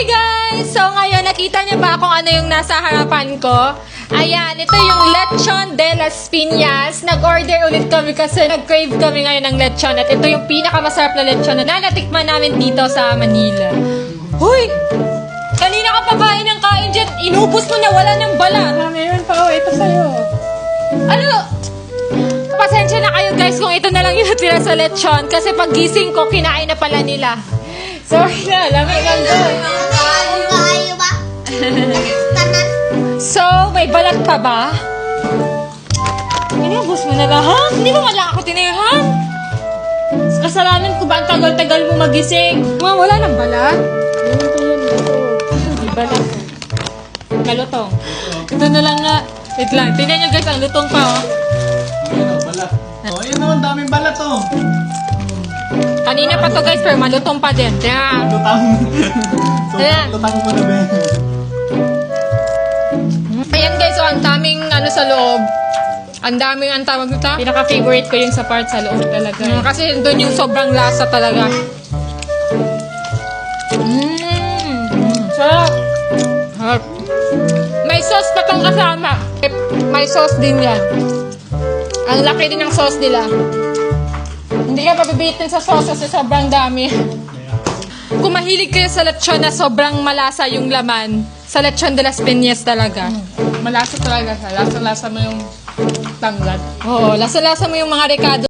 Hi guys! So ngayon, nakita niyo ba kung ano yung nasa harapan ko? Ayan, ito yung Lechon de las Piñas. Nag-order ulit kami kasi nag-crave kami ngayon ng lechon. At ito yung pinakamasarap na lechon na natikman namin dito sa Manila. Huy! Kanina ka pa kain ng kain dyan. Inubos mo na, wala ng balat. Meron pa, ito sa'yo. Ano? Pasensya na kayo guys kung ito na lang yung natira sa lechon. Kasi pag gising ko, kinain na pala nila. Sorry na, lamig ang doon. So, may balat pa ba? Inubos mo na lahat? Hindi mo wala ako tinayahan? Kasalanan ko ba ang tagal-tagal mo magising? Wala ng balat? Hindi balat. Malutong. Ito na lang nga. Wait lang. Tingnan nyo guys, ang lutong pa oh. Ayan o, balat. O, ayan naman, daming balat o. Kanina pa to guys, pero malutong pa din. Tingnan. Lutang. So, Ayan. lutang mo na ba? Ayan guys, oh, ang daming ano sa loob. Ang daming ang tawag nito. Pinaka-favorite ko yung sa part sa loob talaga. Kasi doon yung sobrang lasa talaga. Sarap. Sarap. May sauce pa tong kasama. May sauce din yan. Ang laki din ng sauce nila. Hindi ka pabibitin sa sauce kasi sobrang dami. Kung mahilig kayo sa lechon na sobrang malasa yung laman, sa Lechon de las Piñas talaga. Malasa talaga siya. Lasa-lasa mo yung tanglad. Oo, lasa-lasa mo yung mga rekado.